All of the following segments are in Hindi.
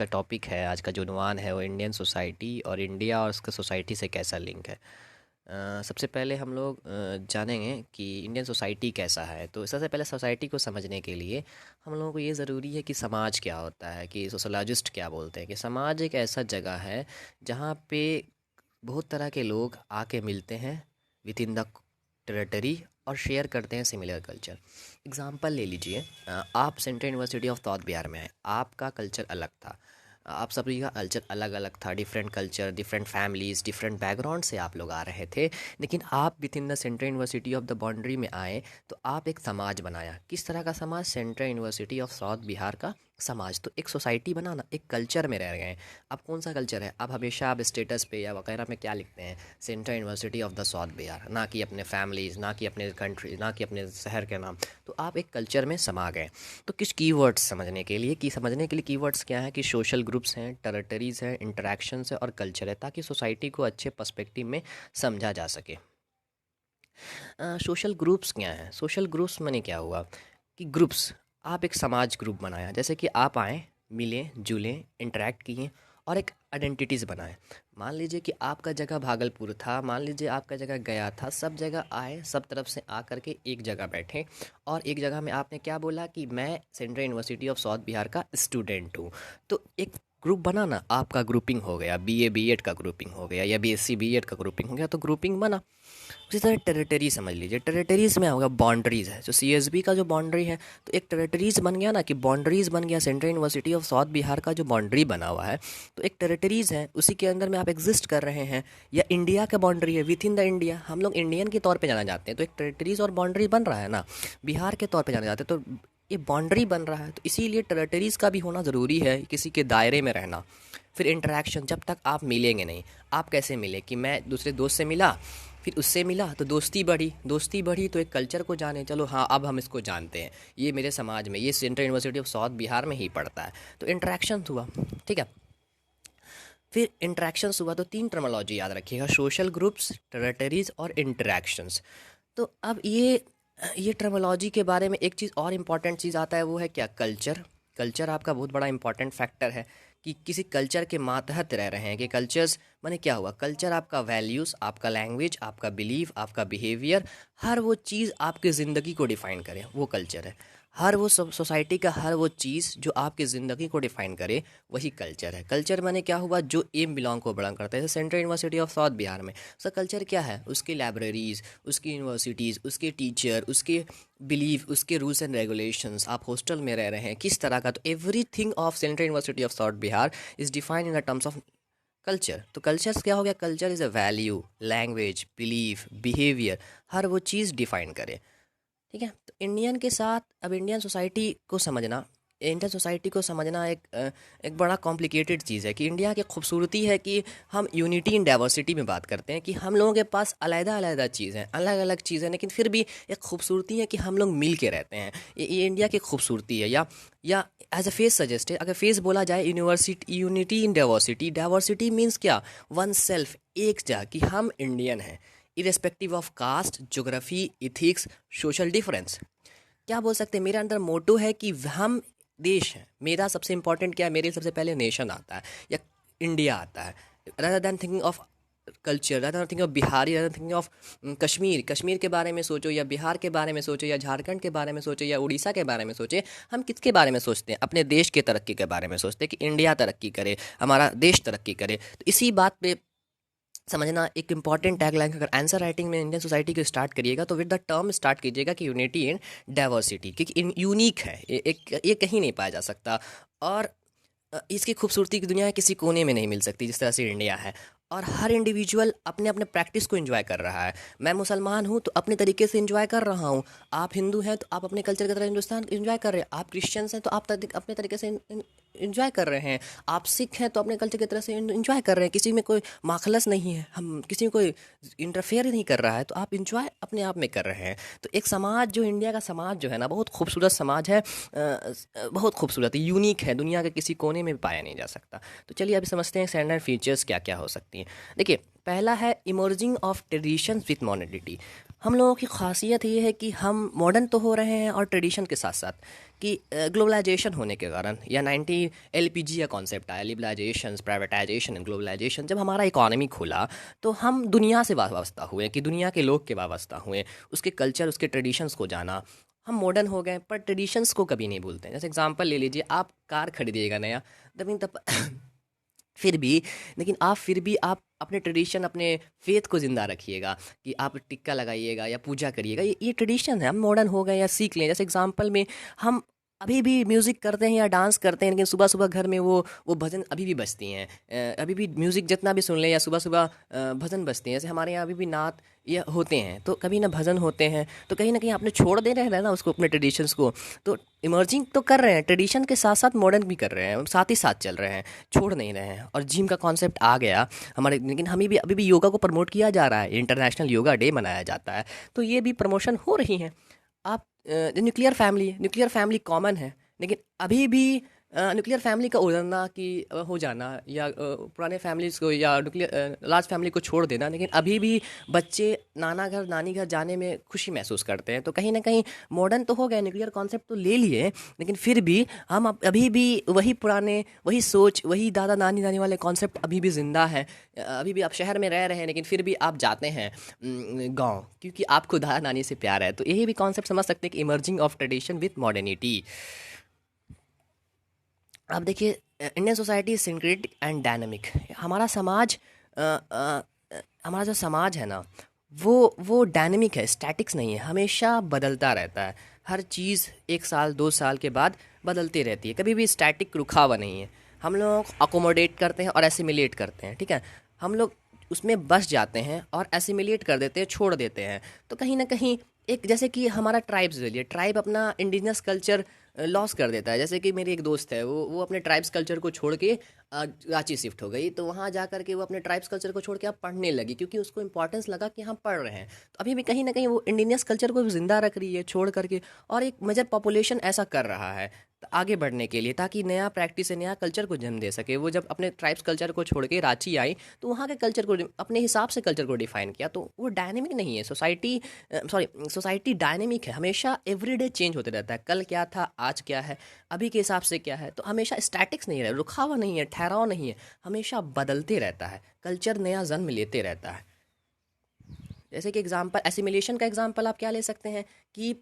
का टॉपिक है आज का जो उन्वान है वो इंडियन सोसाइटी और इंडिया और उसका सोसाइटी से कैसा लिंक है। सबसे पहले हम लोग जानेंगे कि इंडियन सोसाइटी कैसा है। तो सबसे पहले सोसाइटी को समझने के लिए हम लोगों को ये ज़रूरी है कि समाज क्या होता है, कि सोशलॉजिस्ट क्या बोलते हैं कि समाज एक ऐसा जगह है जहाँ पे बहुत तरह के लोग आके मिलते हैं विद इन द टेरिटरी और शेयर करते हैं सिमिलर कल्चर। एग्जाम्पल ले लीजिए, आप central University of South Bihar में आए, आपका कल्चर अलग था, आप सभी का कल्चर अलग अलग था, different culture, different families, different background से आप लोग आ रहे थे। लेकिन आप with in the central University of the boundary में आए तो आप एक समाज बनाया। किस तरह का समाज? Central University of South Bihar का समाज। तो एक सोसाइटी बनाना, एक कल्चर में रह गए। अब कौन सा कल्चर है? अब हमेशा आप स्टेटस पे या वगैरह में क्या लिखते हैं? Central University of the south Bihar, ना कि अपने फैमिलीज़, ना कि अपने कंट्री, ना कि अपने शहर के नाम। तो आप एक कल्चर में समा गए। तो कुछ कीवर्ड्स समझने के लिए कीवर्ड्स क्या है कि सोशल ग्रुप्स हैं, टेरिटरीज़ हैं, इंटरेक्शंस है और कल्चर है, ताकि सोसाइटी को अच्छे पर्सपेक्टिव में समझा जा सके। सोशल ग्रुप्स क्या हैं? सोशल ग्रुप्स माने क्या हुआ कि ग्रुप्स, आप एक समाज ग्रुप बनाया, जैसे कि आप आए, मिले जुले, इंटरेक्ट किए और एक आइडेंटिटीज़ बनाए। मान लीजिए कि आपका जगह भागलपुर था, मान लीजिए आपका जगह गया था, सब जगह आए, सब तरफ से आ करके एक जगह बैठे और एक जगह में आपने क्या बोला कि मैं central University of South Bihar का स्टूडेंट हूँ। तो एक ग्रुप बना ना, आपका ग्रुपिंग हो गया, बीए बीएड का ग्रुपिंग हो गया या बीएससी बीएड का ग्रुपिंग हो गया, तो ग्रुपिंग बना। उसी तरह टेरिटरी समझ लीजिए, टेरिटरीज़ में होगा बाउंड्रीज़ है, जो सीएसबी का जो बाउंड्री है, तो एक टेरिटरीज़ बन गया ना, कि बाउंड्रीज़ बन गया। Central University of South Bihar का जो बाउंड्री बना हुआ है, तो एक टेरिटरीज़ है, उसी के अंदर में आप एग्जिस्ट कर रहे हैं। या इंडिया का बाउंड्री है, विद इन द इंडिया, हम लोग इंडियन के तौर पर जाना जाते हैं, तो एक टेरिटरीज़ और बाउंड्री बन रहा है ना, बिहार के तौर पर जाना जाते हैं, तो ये बाउंड्री बन रहा है। तो इसीलिए टेरिटरीज़ का भी होना ज़रूरी है, किसी के दायरे में रहना। फिर इंटरेक्शन, जब तक आप मिलेंगे नहीं। आप कैसे मिले? कि मैं दूसरे दोस्त से मिला, फिर उससे मिला तो दोस्ती बढ़ी तो एक कल्चर को जाने, चलो हाँ अब हम इसको जानते हैं, ये मेरे समाज में, ये central University of South Bihar में ही पढ़ता है, तो इंटरेक्शन हुआ। ठीक है, फिर इंटरेक्शंस हुआ तो तीन टर्मोलॉजी याद रखिएगा: सोशल ग्रुप्स, टेरिटरीज और इंटरेक्शंस। तो अब ये टर्मोलॉजी के बारे में एक चीज़ और इम्पॉर्टेंट चीज़ आता है, वो है क्या? कल्चर। कल्चर आपका बहुत बड़ा इंपॉर्टेंट फैक्टर है कि किसी कल्चर के मातहत रह रहे हैं। कि कल्चर्स माने क्या हुआ? कल्चर आपका वैल्यूज़, आपका लैंग्वेज, आपका बिलीव, आपका बिहेवियर, हर वो चीज़ आपकी ज़िंदगी को डिफ़ाइन करे, वो कल्चर है। हर वो सोसाइटी का हर वो चीज़ जो आपकी ज़िंदगी को डिफ़ाइन करे, वही कल्चर है। कल्चर माने क्या हुआ? जो एम बिलोंग को बिलोंग करता है। जैसे central University of South Bihar में उसका कल्चर क्या है? उसकी लाइब्रेरीज़, उसकी यूनिवर्सिटीज़, उसके टीचर, उसके बिलीव, उसके रूल्स एंड रेगुलेशंस, आप हॉस्टल में रह रहे हैं किस तरह का, तो everything of Central University of South Bihar is defined in the terms of culture. तो कल्चर्स क्या हो गया? Culture is a value, language, belief, behaviour, हर वो चीज़ डिफाइन करे। ठीक है, तो इंडियन के साथ अब इंडियन सोसाइटी को समझना एक बड़ा कॉम्प्लिकेटेड चीज़ है। कि इंडिया की खूबसूरती है कि हम यूनिटी इन डाइवर्सिटी में बात करते हैं, कि हम लोगों के पास अलग-अलग चीज़ें, अलग-अलग चीज़ें, लेकिन फिर भी एक खूबसूरती है कि हम लोग मिल के रहते हैं। ये इंडिया की खूबसूरती है। या एज अ फेस सजेस्ट, अगर फेस बोला जाए, university, unity in diversity. Diversity means क्या? वन सेल्फ, एक जा, कि हम इंडियन हैं irrespective of caste, geography, ethics, social difference. क्या बोल सकते हैं? मेरे अंदर मोटो है कि हम देश हैं। मेरा सबसे इंपॉर्टेंट क्या है? मेरे सबसे पहले नेशन आता है या इंडिया आता है, rather than thinking of culture, rather thinking of Bihari, rather thinking of Kashmir. Kashmir के बारे में सोचो, या बिहार के बारे में सोचो, या झारखंड के बारे में सोचो, या उड़ीसा के बारे में सोचे। हम किसके बारे में सोचते हैं? अपने देश के तरक्की के बारे में सोचते हैं, कि इंडिया तरक्की करे, हमारा देश तरक्की करे। तो इसी बात पे समझना एक इंपॉर्टेंट टैगलाइन। अगर आंसर राइटिंग में इंडियन सोसाइटी को स्टार्ट करिएगा तो विद द टर्म स्टार्ट कीजिएगा कि यूनिटी एंड डाइवर्सिटी, क्योंकि यूनिक है, ये कहीं नहीं पाया जा सकता। और इसकी खूबसूरती की दुनिया के किसी कोने में नहीं मिल सकती जिस तरह से इंडिया है। और हर इंडिविजुअल अपने अपने प्रैक्टिस को एंजॉय कर रहा है। मैं मुसलमान हूँ तो अपने तरीके से एंजॉय कर रहा हूँ, आप हिंदू हैं तो आप अपने कल्चर की तरह हिंदुस्तान एंजॉय कर रहे हैं, आप क्रिश्चियंस हैं तो आप अपने तरीके से एंजॉय कर रहे हैं, आप सिख हैं तो अपने कल्चर की तरह से एंजॉय कर रहे हैं। किसी में कोई माखलस नहीं है, हम किसी में कोई इंटरफेयर नहीं कर रहा है, तो आप एंजॉय अपने आप में कर रहे हैं। तो एक समाज, जो इंडिया का समाज जो है ना, बहुत खूबसूरत समाज है, बहुत खूबसूरत है, यूनिक है, दुनिया के किसी कोने में भी पाया नहीं जा सकता। तो चलिए अभी समझते हैं स्टैंडर्ड फीचर्स क्या क्या हो सकती हैं। देखिए, पहला है emerging of traditions with modernity. हम लोगों की खासियत ये है कि हम मॉडर्न तो हो रहे हैं और ट्रेडिशन के साथ साथ। कि ग्लोबलाइजेशन होने के कारण या 90 एलपीजी का कॉन्सेप्ट आया, लिबरलाइजेशन, प्राइवेटाइजेशन एंड ग्लोबलाइजेशन, जब हमारा इकोनॉमी खुला तो हम दुनिया से वाबस्ता हुए, कि दुनिया के लोग के वाबस्ता हुए, उसके कल्चर, उसके ट्रेडिशंस को जाना। हम मॉडर्न हो गए पर ट्रेडिशंस को कभी नहीं भूलते हैं। जैसे एग्जांपल ले लीजिए, आप कार खरीदिएगा नया, तब फिर भी लेकिन आप फिर भी आप अपने ट्रेडिशन, अपने फेथ को ज़िंदा रखिएगा, कि आप टिक्का लगाइएगा या पूजा करिएगा। ये ट्रेडिशन है। हम मॉडर्न हो गए या सीख लें। जैसे एग्जांपल में हम अभी भी म्यूज़िक करते हैं या डांस करते हैं, लेकिन सुबह सुबह घर में वो भजन अभी भी बजती हैं। अभी भी म्यूज़िक जितना भी सुन लें या सुबह सुबह भजन बजते हैं। जैसे हमारे यहाँ अभी भी नात ये होते हैं, तो कभी ना भजन होते हैं, तो कहीं ना कहीं आपने छोड़ दे रहे हैं ना उसको, अपने ट्रेडिशंस को। तो इमर्जिंग तो कर रहे हैं, ट्रेडिशन के साथ साथ मॉडर्न भी कर रहे हैं, साथ ही साथ चल रहे हैं, छोड़ नहीं रहे हैं। और जिम का कॉन्सेप्ट आ गया हमारे, लेकिन हमें भी अभी भी योगा को प्रमोट किया जा रहा है, इंटरनेशनल योगा डे मनाया जाता है, तो ये भी प्रमोशन हो रही हैं। आप न्यूक्लियर फैमिली कॉमन है, लेकिन अभी भी न्यूक्लियर फैमिली का उड़ना कि हो जाना, या पुराने फैमिलीज़ को या न्यूक्लियर लार्ज फैमिली को छोड़ देना, लेकिन अभी भी बच्चे नाना घर नानी घर जाने में खुशी महसूस करते हैं। तो कहीं ना कहीं मॉडर्न तो हो गए, न्यूक्लियर कॉन्सेप्ट तो ले लिए, लेकिन फिर भी हम अभी भी वही पुराने, वही सोच, वही दादा नानी नानी वाले कॉन्सेप्ट अभी भी ज़िंदा है। अभी भी आप शहर में रह रहे हैं, लेकिन फिर भी आप जाते हैं गाँव, क्योंकि आपको दादा नानी से प्यार है। तो यही भी कॉन्सेप्ट समझ सकते हैं कि emerging of tradition with modernity. अब देखिए, Indian society is syncretic and dynamic. हमारा समाज हमारा जो समाज है ना, वो डायनामिक है, स्टैटिक्स नहीं है, हमेशा बदलता रहता है। हर चीज़ 1 साल 2 साल के बाद बदलती रहती है, कभी भी स्टैटिक रुका हुआ नहीं है। हम लोग अकोमोडेट करते हैं और एसिमिलेट करते हैं, ठीक है। हम लोग उसमें बस जाते हैं और एसिमिलेट कर देते हैं, छोड़ देते हैं। तो कहीं ना कहीं एक, जैसे कि हमारा ट्राइब्स ले लिए, ट्राइब अपना इंडिजिनस कल्चर लॉस कर देता है। जैसे कि मेरी एक दोस्त है, वो अपने ट्राइब्स कल्चर को छोड़ के रांची शिफ्ट हो गई, तो वहाँ जा कर के वो अपने ट्राइब्स कल्चर को छोड़ के अब पढ़ने लगी, क्योंकि उसको इंपॉर्टेंस लगा कि हम पढ़ रहे हैं। तो अभी भी कहीं ना कहीं वो इंडिजिनस कल्चर को भी ज़िंदा रख रही है छोड़ करके, और एक मेजर पॉपुलेशन ऐसा कर रहा है आगे बढ़ने के लिए, ताकि नया प्रैक्टिस से नया कल्चर को जन्म दे सके। वो जब अपने ट्राइब्स कल्चर को छोड़ के रांची आई, तो वहाँ के कल्चर को अपने हिसाब से कल्चर को डिफाइन किया। तो वो डायनेमिक नहीं है सोसाइटी डायनेमिक है, हमेशा एवरीडे चेंज होते रहता है। कल क्या था, आज क्या है, अभी के हिसाब से क्या है। तो हमेशा स्टैटिक्स नहीं रहे, रुका हुआ नहीं है, ठहराव नहीं है, हमेशा बदलते रहता है। कल्चर नया जन्म लेते रहता है। जैसे कि एग्जांपल, एसिमिलेशन का एग्जांपल आप क्या ले सकते हैं, कि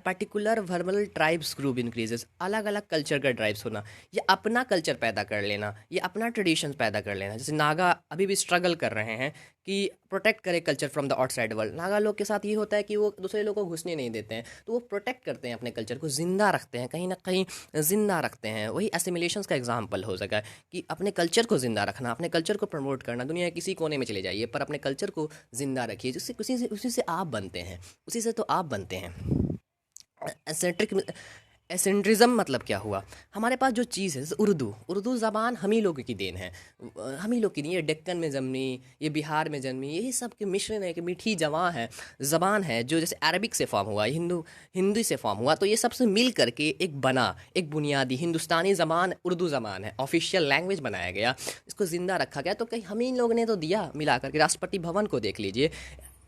particular verbal tribes group increases, अलग अलग कल्चर का ट्राइब्स होना, या अपना कल्चर पैदा कर लेना, या अपना ट्रेडिशन पैदा कर लेना। जैसे नागा अभी भी स्ट्रगल कर रहे हैं कि प्रोटेक्ट करे culture from the outside world. Naga लोग के साथ ये होता है कि वो दूसरे लोगों को घुसने नहीं देते हैं, तो वो प्रोटेक्ट करते हैं, अपने कल्चर को ज़िंदा रखते हैं, कहीं ना कहीं ज़िंदा रखते हैं। वही एसिमिलेशंस का एग्जाम्पल हो सका कि अपने कल्चर को ज़िंदा रखना, अपने कल्चर को प्रमोट करना। दुनिया के किसी कोने में चले जाइए, पर अपने कल्चर को ज़िंदा रखिए, जिससे उसी से आप बनते हैं, उसी से तो आप बनते हैं। एसेंट्रिक एसेंट्रिज्म मतलब क्या हुआ, हमारे पास जो चीज़ है, जैसे उर्दू ज़बान हम ही लोगों की देन है, हम ही लोग की नहीं, ये डेक्कन में जन्मी, ये बिहार में जन्मी, यही सब के मिश्रण है, कि मीठी ज़बान है, जो जैसे अरबिक से फॉर्म हुआ, हिंदी से फॉर्म हुआ। तो ये सबसे मिल करके एक बना, एक बुनियादी हिंदुस्तानी ज़बान उर्दू ज़बान है, ऑफिशियल लैंग्वेज बनाया गया, इसको ज़िंदा रखा गया। तो कहीं हम ही लोग ने तो दिया मिला करके। राष्ट्रपति भवन को देख लीजिए,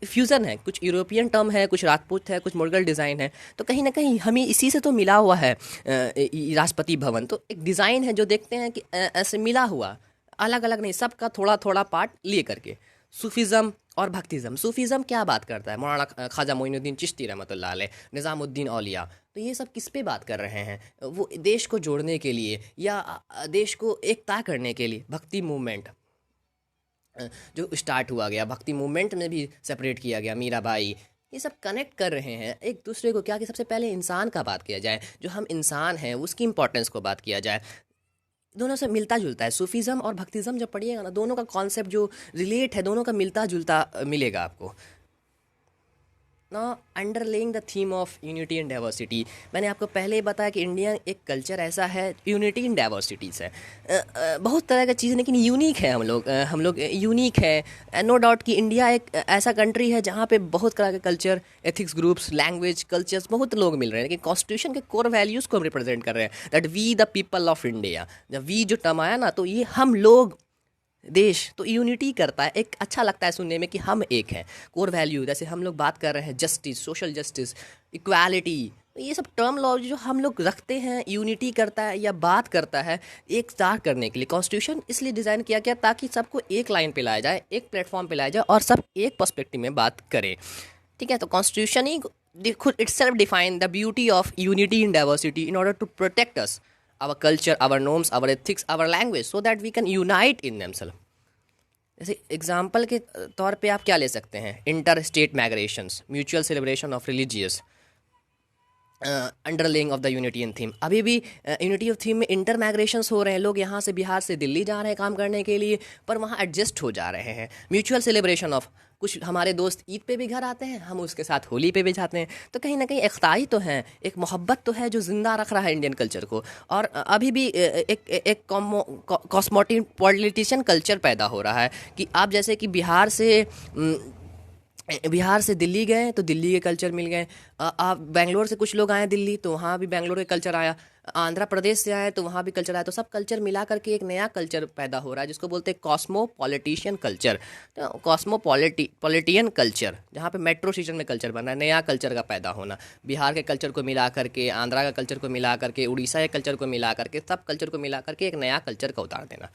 फ्यूज़न है, कुछ यूरोपियन टर्म है, कुछ राजपूत है, कुछ मुगल डिज़ाइन है। तो कहीं ना कहीं हमें इसी से तो मिला हुआ है राष्ट्रपति भवन। तो एक डिज़ाइन है जो देखते हैं कि ऐसे मिला हुआ, अलग अलग नहीं, सबका थोड़ा थोड़ा पार्ट लिए करके। सूफिज़म और भक्तिज़म, सूफिज़म क्या बात करता है, मौलाना ख्वाजा मोइनुद्दीन चिश्ती रहमतुल्लाह अलैह, निज़ामुद्दीन औलिया। तो ये सब किस पे बात कर रहे हैं, वो देश को जोड़ने के लिए या देश को एकता करने के लिए। भक्ति मूवमेंट जो स्टार्ट हुआ गया, भक्ति मूवमेंट में भी सेपरेट किया गया, मीराबाई, ये सब कनेक्ट कर रहे हैं एक दूसरे को। क्या कि सबसे पहले इंसान का बात किया जाए, जो हम इंसान हैं उसकी इंपॉर्टेंस को बात किया जाए। दोनों से मिलता जुलता है, सूफीज़म और भक्तिज़म जब पढ़िएगा ना, दोनों का कॉन्सेप्ट जो रिलेट है, दोनों का मिलता जुलता मिलेगा आपको। ना underlying the theme of unity and diversity, मैंने आपको पहले ही बताया कि इंडिया एक कल्चर ऐसा है, यूनिटी इन डाइवर्सिटीज़ है। बहुत तरह का चीज़, लेकिन यूनिक है, हम लोग यूनिक है। नो डाउट कि इंडिया एक ऐसा कंट्री है जहाँ पे बहुत तरह के culture, ethics groups, language, cultures, बहुत लोग मिल रहे हैं, लेकिन कॉन्स्टिट्यूशन के कोर वैल्यूज़ को हम रिप्रेजेंट कर रहे हैं, that we the people of India. जब वी जो टर्म आया ना, तो ये हम लोग देश, तो यूनिटी करता है, एक अच्छा लगता है सुनने में कि हम एक हैं। कोर वैल्यू जैसे हम लोग बात कर रहे हैं, जस्टिस, सोशल जस्टिस, इक्वालिटी, तो ये सब टर्मोलॉजी जो हम लोग रखते हैं यूनिटी करता है या बात करता है एक साथ करने के लिए। कॉन्स्टिट्यूशन इसलिए डिज़ाइन किया गया ताकि सबको एक लाइन पे लाया जाए, एक प्लेटफॉर्म पे लाया जाए और सब एक पर्सपेक्टिव में बात करें। ठीक है, तो कॉन्स्टिट्यूशन ही खुद itself define the beauty of unity in diversity in order to protect us, our culture, our norms, our ethics, our language, so that we can unite in themselves. जैसे एग्जाम्पल के तौर पे आप क्या ले सकते हैं, inter state migrations, mutual celebration of religious, underlying of the unity in theme. अभी भी यूनिटी ऑफ थीम में इंटर माइग्रेशंस हो रहे हैं, लोग यहाँ से बिहार से दिल्ली जा रहे हैं काम करने के लिए, पर वहाँ एडजस्ट हो जा रहे हैं। म्यूचुअल सेलिब्रेशन ऑफ, कुछ हमारे दोस्त ईद पे भी घर आते हैं, हम उसके साथ होली पे भी जाते हैं, तो कहीं ना कहीं इख्ताई तो है, एक मोहब्बत तो है जो ज़िंदा रख रहा है इंडियन कल्चर को। और अभी भी एक कॉस्मोपॉलिटिशियन कल्चर पैदा हो रहा है कि आप जैसे कि बिहार से दिल्ली गए तो दिल्ली के कल्चर मिल गए, आप बेंगलोर से कुछ लोग आए दिल्ली तो वहाँ भी बेंगलोर के कल्चर आया, आंध्र प्रदेश से आए तो वहाँ भी कल्चर आया, तो सब कल्चर मिला करके एक नया कल्चर पैदा हो रहा है जिसको बोलते हैं कॉस्मोपॉलिटिशियन कल्चर। तो कॉस्मोपॉलिटियन कल्चर, जहाँ पे मेट्रो स्टेशन में कल्चर बन रहा है, नया कल्चर का पैदा होना, बिहार के कल्चर को मिला करके, आंध्रा का कल्चर को मिला करके, उड़ीसा के कल्चर को मिला करके, सब कल्चर को मिला करके एक नया कल्चर का उतार देना।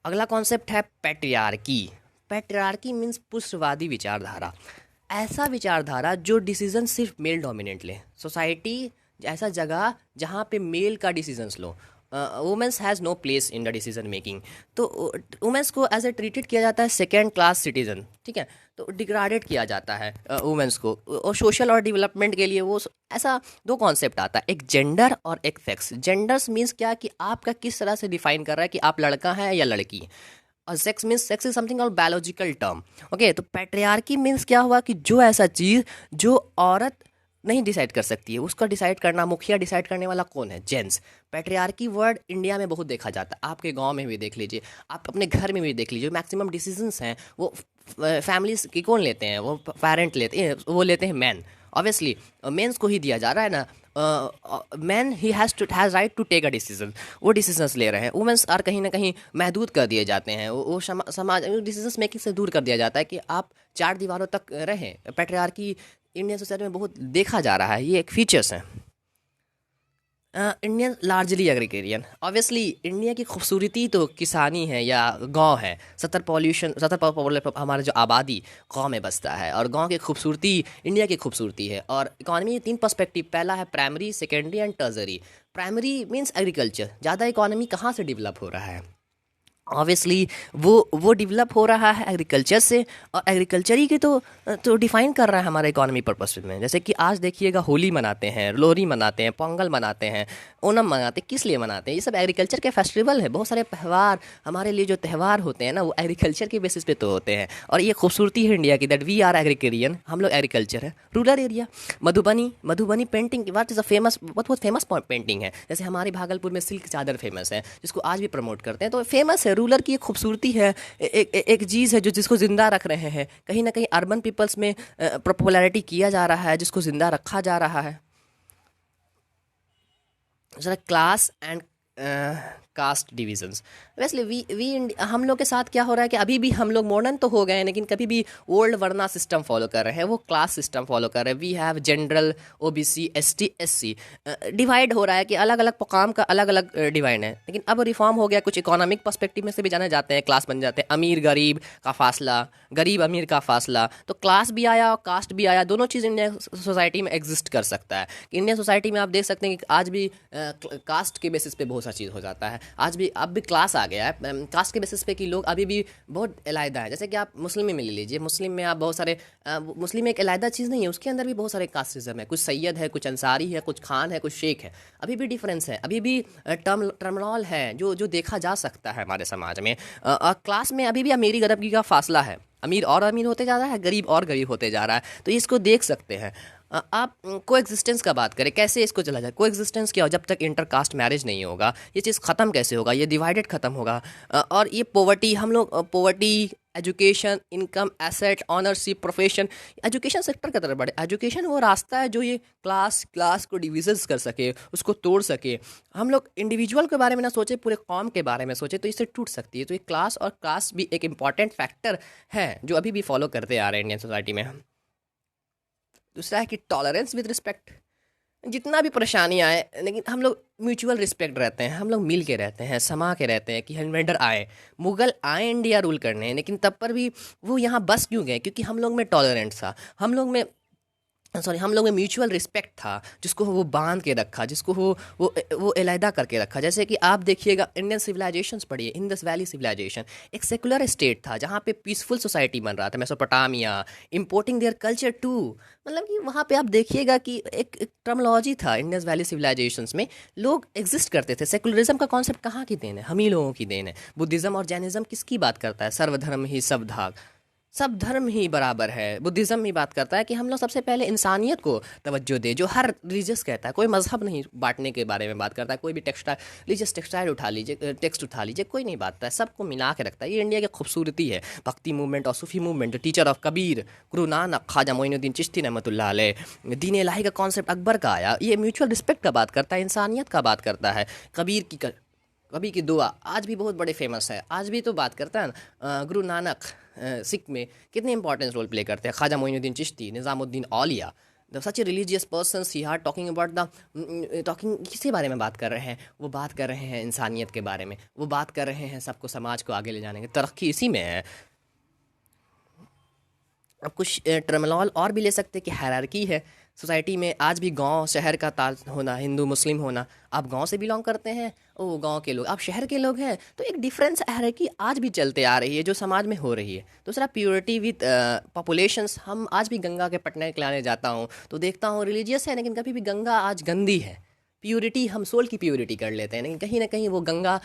अगला कॉन्सेप्ट है पैट्रियार्की। पैट्रियार्की मीन्स पुरुषवादी विचारधारा, ऐसा विचारधारा जो डिसीजन सिर्फ मेल डोमिनेंट ले, सोसाइटी ऐसा जगह जहाँ पे मेल का डिसीजंस लो, womens has no place in the decision making. तो वुमेंस को एज ए ट्रीटेड किया जाता है सेकेंड क्लास सिटीजन, ठीक है, तो डिग्राडेड किया जाता है वुमेंस को। और सोशल और डेवलपमेंट के लिए वो ऐसा दो कॉन्सेप्ट आता है, एक जेंडर और एक सेक्स। जेंडर्स मीन्स क्या कि आपका किस तरह से डिफाइन कर रहा है कि आप लड़का है या लड़की, और sex means sex is something और बायोलॉजिकल टर्म। ओके, तो पैट्रियार्की मीन्स क्या हुआ कि जो ऐसा चीज़ जो औरत नहीं डिसाइड कर सकती है उसका डिसाइड करना, मुखिया डिसाइड करने वाला कौन है, जेंट्स। पैट्रियार्की वर्ड इंडिया में बहुत देखा जाता है, आपके गांव में भी देख लीजिए, आप अपने घर में भी देख लीजिए, मैक्सिमम डिसीजंस हैं वो फैमिलीज की कौन लेते हैं, वो पेरेंट लेते हैं, वो लेते हैं मैन। ऑब्वियसली मेंस को ही दिया जा रहा है ना, मैन ही has right to take a decision, वो डिसीजंस ले रहे हैं। वुमेंस आर कहीं ना कहीं महदूद कर दिए जाते हैं, वो समाज डिसीजंस मेकिंग से दूर कर दिया जाता है कि आप चार दीवारों तक रहें। पैट्रियार्की इंडियन सोसाइटी में बहुत देखा जा रहा है, ये एक फीचर्स हैं। Indian largely agriculturian. Obviously India की खूबसूरती तो किसानी है या गांव है, 70% हमारा जो आबादी गांव में बसता है, और गांव की खूबसूरती इंडिया की खूबसूरती है। और इकॉनमी में तीन पर्सपेक्टिव, पहला है primary, secondary and टर्जरी। Primary means agriculture, ज़्यादा इकॉनमी कहाँ से डेवलप हो रहा है, ऑब्वियसली वो डेवलप हो रहा है एग्रीकल्चर से, और एग्रीकल्चर ही के तो डिफाइन कर रहा है हमारे इकोनॉमी पर्पस में। जैसे कि आज देखिएगा होली मनाते हैं, लोहरी मनाते हैं, पोंगल मनाते हैं, ओणम मनाते हैं, किस लिए मनाते हैं, ये सब एग्रीकल्चर के फेस्टिवल है। बहुत सारे त्यौहार हमारे लिए जो त्यौहार होते हैं ना, वो एग्रीकल्चर के बेसिस पे तो होते हैं। और ये खूबसूरती है इंडिया की, दैट वी आर एग्रीकल्चरियन, हम लोग एग्रीकल्चर है। Rural area, Madhubani painting what is a famous, बहुत फेमस पेंटिंग है। जैसे हमारे भागलपुर में सिल्क चादर फेमस है, जिसको आज भी प्रमोट करते हैं, तो फेमस है। रूरल की एक खूबसूरती है, एक चीज़ है जो जिसको ज़िंदा रख रहे हैं। कहीं ना कहीं अर्बन पीपल्स में पॉपुलैरिटी किया जा रहा है, जिसको ज़िंदा रखा जा रहा है। जरा क्लास एंड कास्ट डिविजन्स, वैसे वी हम लोग के साथ क्या हो रहा है कि अभी भी हम लोग मॉडर्न तो हो गए हैं, लेकिन कभी भी ओल्ड वर्ना सिस्टम फॉलो कर रहे हैं, वो क्लास सिस्टम फॉलो कर रहे हैं। We have general, OBC, ST, SC, divide हो रहा है कि अलग अलग मुकाम का अलग अलग डिवाइड है। लेकिन अब रिफॉर्म हो गया, कुछ इकोनॉमिक पर्सपेक्टिव में से भी जाने जाते हैं, क्लास बन जाते हैं, अमीर गरीब का फासला, गरीब अमीर का फासला, तो क्लास भी आया और कास्ट भी आया, दोनों चीज़ इंडियन सोसाइटी में एग्जिस्ट कर सकता है। इंडियन सोसाइटी में आप देख सकते हैं कि आज भी कास्ट के बेसिस पे बहुत सा चीज़ हो जाता है। आज भी अब भी क्लास आ गया है कास्ट के बेसिस पे कि लोग अभी भी बहुत अलहदा है। जैसे कि आप मुस्लिम में ले लीजिए, मुस्लिम में आप बहुत सारे मुस्लिम एक अलहदा चीज़ नहीं है, उसके अंदर भी बहुत सारे कास्टिज्म है, कुछ सैयद है, कुछ अंसारी है, कुछ खान है, कुछ शेख है। अभी भी डिफरेंस है, अभी भी टर्मिनोल है जो देखा जा सकता है हमारे समाज में। क्लास में अभी भी अमीरी गरीबी का फासला है, अमीर और अमीर होते जा रहा है, गरीब और गरीब होते जा रहा है, तो इसको देख सकते हैं। आप को एग्जिस्टेंस का बात करें, कैसे इसको चला जाए, को एग्जिस्टेंस क्या हो, जब तक इंटर कास्ट मैरिज नहीं होगा ये चीज़ ख़त्म कैसे होगा, ये डिवाइडेड ख़त्म होगा। और ये पॉवर्टी, हम लोग poverty, education, income, asset, ownership, profession, education sector की तरफ बढ़े। एजुकेशन वो रास्ता है जो ये क्लास को डिविजन्स कर सके, उसको तोड़ सके। हम लोग इंडिविजुअल के बारे में ना सोचे, पूरे कौम के बारे में सोचे, तो इससे टूट सकती है। तो ये क्लास और कास्ट भी एक इम्पॉर्टेंट फैक्टर है जो अभी भी फॉलो करते आ रहे हैं इंडियन सोसाइटी में। दूसरा है कि टॉलरेंस विद रिस्पेक्ट। जितना भी परेशानी आए, लेकिन हम लोग म्यूचुअल रिस्पेक्ट रहते हैं, हम लोग मिल के रहते हैं, समा के रहते हैं। कि इन्वेडर आए, मुगल आए इंडिया रूल करने, लेकिन तब पर भी वो यहाँ बस क्यों गए? क्योंकि हम लोग में टॉलरेंस था, हम लोग में म्यूचुअल रिस्पेक्ट था, जिसको वो बांध के रखा, जिसको वो अलहदा करके रखा। जैसे कि आप देखिएगा, इंडियन सिविलाइजेशंस पढ़िए, इंडस वैली सिविलाइजेशन एक सेकुलर स्टेट था जहाँ पे पीसफुल सोसाइटी बन रहा था, Mesopotamia, importing their culture too. मतलब कि वहाँ पे आप देखिएगा कि एक टर्मोलॉजी था इंडस वैली सिविलाइजेशंस में, लोग एग्जिस्ट करते थे। सेकुलरिज्म का कॉन्सेप्ट कहाँ की देन है? हम ही लोगों की देन है। बुद्धिज़्म और जैनिज़्म किसकी बात करता है? सर्वधर्म ही सब धाग, सब धर्म ही बराबर है। बुद्धिज़्म ही बात करता है कि हम लोग सबसे पहले इंसानियत को तवज्जो दे, जो हर रिलीजियस कहता है। कोई मजहब नहीं बांटने के बारे में बात करता है, कोई भी टेक्सटाइल रिलीजियस टेक्सटाइल उठा लीजिए, टेक्स्ट उठा लीजिए, कोई नहीं बांटता है, सबको मिला के रखता है। ये इंडिया की खूबसूरती है। भक्ति मूवमेंट और सूफी movement, teacher of Kabir, Guru Nanak, Khwaja Moinuddin Chishti रहमतुल्लाह अलैह, दीन इलाही का कॉन्सेप्ट अकबर का आया। ये म्यूचुअल रिस्पेक्ट का बात करता है, इंसानियत का बात करता है। कबीर की दुआ आज भी बहुत बड़े फेमस है, आज भी तो बात करता है ना। गुरु नानक सिख में कितने इंपॉर्टेंस रोल प्ले करते हैं। Khwaja Moinuddin Chishti, Nizamuddin Auliya, the such a religious persons he are talking about the talking, किसके बारे में बात कर रहे हैं? वो बात कर रहे हैं इंसानियत के बारे में, वो बात कर रहे हैं सबको, समाज को आगे ले जाने की तरक्की इसी में है। अब कुछ टर्मिनोल और भी ले सकते हैं कि हायरार्की है सोसाइटी में। आज भी गांव शहर का ताज होना, हिंदू मुस्लिम होना, आप गांव से बिलोंग करते हैं, ओ गांव के लोग, आप शहर के लोग हैं, तो एक डिफरेंस हायरार्की आज भी चलते आ रही है जो समाज में हो रही है। दूसरा, प्योरिटी विद पॉपुलेशंस। हम आज भी गंगा के पटने खिलाने जाता हूँ तो देखता हूँ रिलीजियस है, लेकिन कभी भी गंगा आज गंदी है। प्योरिटी, हम सोल की प्योरिटी कर लेते हैं, लेकिन कहीं ना कहीं वो गंगा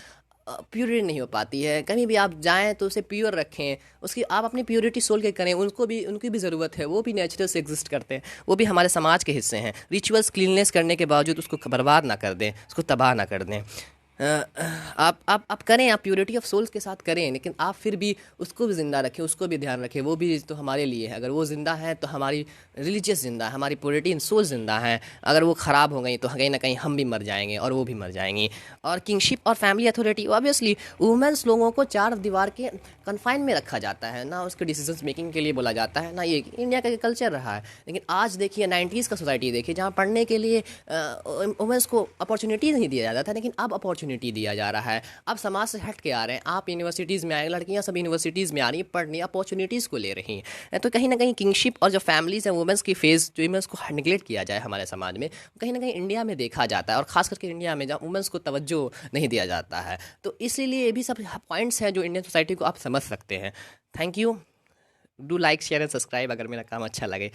प्योरिटी नहीं हो पाती है। कहीं भी आप जाएँ तो उसे प्योर रखें, उसकी आप अपनी प्योरिटी सोल के करें। उनकी भी ज़रूरत है, वो भी नेचुरल से एग्जिस्ट करते हैं, वो भी हमारे समाज के हिस्से हैं। रिचुअल्स क्लीननेस करने के बावजूद उसको बर्बाद ना कर दें, उसको तबाह ना कर दें। आप करें, आप प्योरिटी ऑफ सोल्स के साथ करें, लेकिन आप फिर भी उसको भी ज़िंदा रखें, उसको भी ध्यान रखें। वो भी तो हमारे लिए है। अगर वो ज़िंदा है तो हमारी रिलीजियस ज़िंदा है, हमारी प्योरिटी इन सोल ज़िंदा है। अगर वो ख़राब हो गई तो कहीं ना कहीं हम भी मर जाएंगे और वो भी मर जाएंगी। और किंगशिप और फैमिली अथॉरिटी, ऑब्वियसली वुमेंस लोगों को चार दीवार के कन्फाइन में रखा जाता है ना, उसके डिसीजंस मेकिंग के लिए बोला जाता है ना। ये इंडिया का कल्चर रहा है। लेकिन आज देखिए 90s का सोसाइटी देखिए, जहाँ पढ़ने के लिए वुमेंस को अपॉर्चुनिटी नहीं दिया जाता था, लेकिन अब अपॉर्चुनिटी दिया जा रहा है। अब समाज से हट के आ रहे हैं, आप यूनिवर्सिटीज़ में आए, लड़कियां सब यूनिवर्सिटीज़ में आ रही हैं, पढ़नी, अपॉर्चुनिटीज़ को ले रही हैं। तो कहीं ना कहीं किंगशिप और जो फैमिलीज़ हैं, वुमेंस की फेस, जो वुमेंस को निगलेक्ट किया जाए हमारे समाज में, कहीं ना कहीं इंडिया में देखा जाता है। और खास करके इंडिया में जहाँ वुमेंस को तवज्जो नहीं दिया जाता है। तो इसलिए ये भी सब पॉइंट्स हैं जो इंडियन सोसाइटी को आप समझ सकते हैं। Thank you. Do like share and subscribe अगर मेरा काम अच्छा लगे।